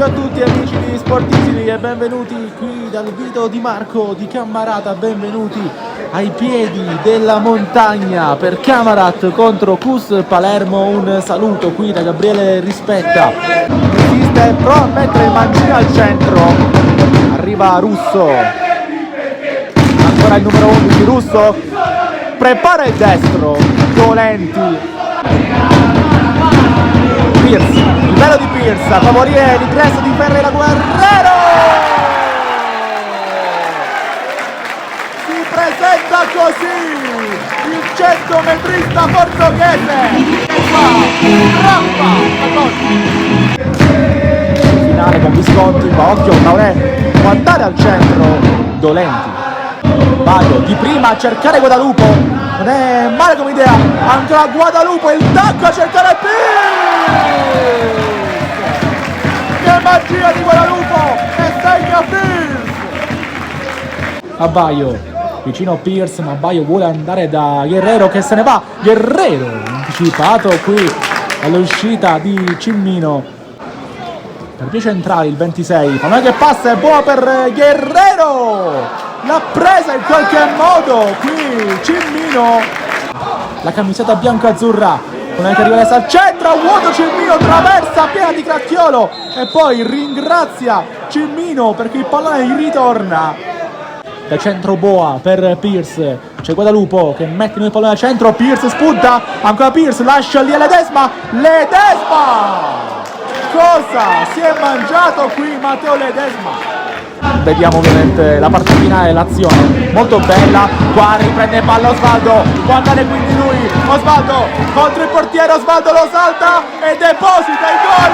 Ciao a tutti amici di Sportissimi e benvenuti qui dal video di Marco di Cammarata, benvenuti ai piedi della montagna per Camarat contro Cus Palermo. Un saluto qui da Gabriele Rispetta. Esiste, prova a mettere il mancino al centro, arriva Russo, ancora il numero 11 Russo, prepara il destro, Dolenti. Pierce, il velo di Pierce a favorire l'ingresso di Ferreira Guerrero. Si presenta così il 100metrista portoghese che fa finale con Visconti, ma occhio, Traoré può andare al centro, Dolenti, Baio di prima a cercare Guadalupo, non è male come idea, ancora Guadalupo, il tacco a cercare Pierce. Che magia di Guadalupo e segna Pierce. A Baio, vicino Pierce, ma Baio vuole andare da Guerrero che se ne va. Guerrero anticipato qui all'uscita di Cimmino. Per via centrali il 26, ma non è che passa, è buono per Guerrero. L'ha presa in qualche modo qui Cimmino. La camiseta bianco-azzurra. Non è che arriva adesso al centro, vuoto Cimmino, traversa piena di Cracchiolo e poi ringrazia Cimmino perché il pallone ritorna. Da centro Boa per Pierce, c'è Guadalupo che mette il pallone al centro, Pierce spunta, ancora Pierce, lascia lì a Ledesma, cosa si è mangiato qui Matteo Ledesma? Vediamo ovviamente la parte finale, l'azione molto bella, qua riprende palla Osvaldo, può andare quindi lui, Osvaldo contro il portiere, Osvaldo lo salta e deposita il gol,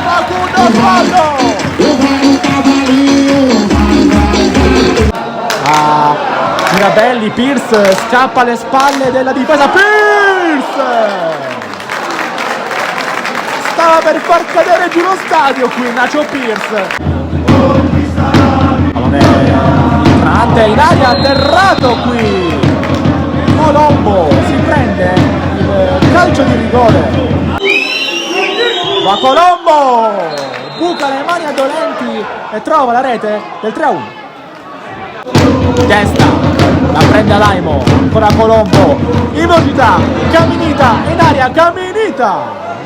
Facundo Osvaldo! Mirabelli, Pierce scappa alle spalle della difesa, Pierce! Stava per far cadere giù lo stadio qui Nacho Pierce. Entrante in aria, atterrato qui Colombo, si prende il calcio di rigore, va Colombo, buca le mani a Dolenti e trova la rete del 3-1. Testa, la prende a Laimo, ancora Colombo, in velocità, Caminita, in aria, Caminita,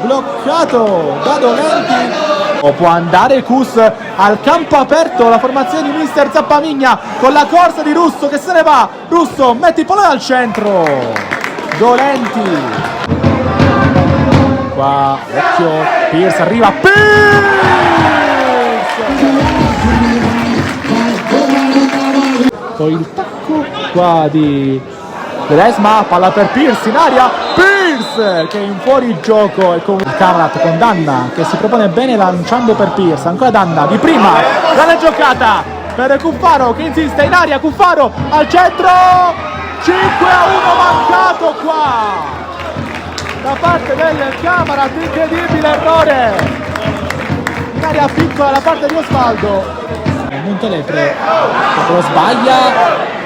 bloccato da Dolenti. O può andare Cus al campo aperto, la formazione di mister Zappamigna con la corsa di Russo che se ne va. Russo mette il pallone al centro, Dolenti qua, occhio, Pierce arriva, Pierce poi il tacco qua di Ledesma, palla per Pierce in aria, Pierce che è in fuori gioco e con il Camarat con Danna che si propone bene lanciando per Pierce, ancora Danna di prima, grande giocata per Cuffaro che insiste in aria, Cuffaro al centro, 5-1 mancato qua da parte del Camarat, incredibile errore in aria piccola da parte di Osvaldo. Montelepre lo sbaglia.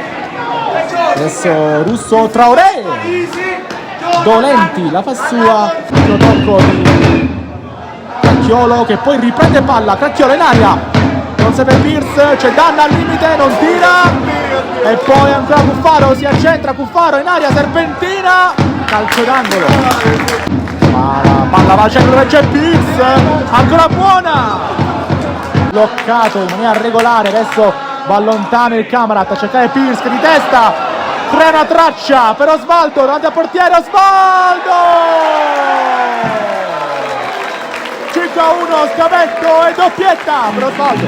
Adesso Russo, Traoré, Dolenti la fa sua, il tocco di Cracchiolo che poi riprende palla, Cracchiolo in aria, non serve Pierce, c'è Danna al limite, non tira e poi ancora Cuffaro, si accentra Cuffaro in aria, serpentina, calcio d'angolo, ma la palla va al centro dove c'è Pierce, ancora buona, bloccato in maniera regolare, adesso va lontano il Camarat a cercare Pierce che di testa crea una traccia per Osvaldo davanti al portiere, Osvaldo 5-1, scavetto e doppietta per Osvaldo.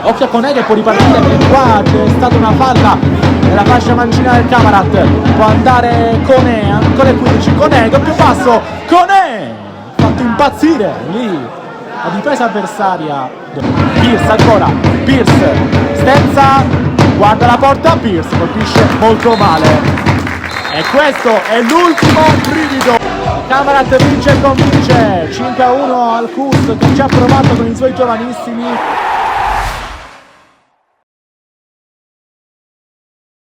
Occhio a Conè che può ripartire perché qua c'è stata una falla nella fascia mancina del Camarat, può andare Conè, ancora il 15, Conè, doppio passo, Conè fatto impazzire lì la difesa avversaria. Pierce ancora, Pierce stenza, guarda la porta, Pierce colpisce molto male e questo è l'ultimo brivido. Camarat vince e convince 5-1 al Cus che ci ha provato con i suoi giovanissimi.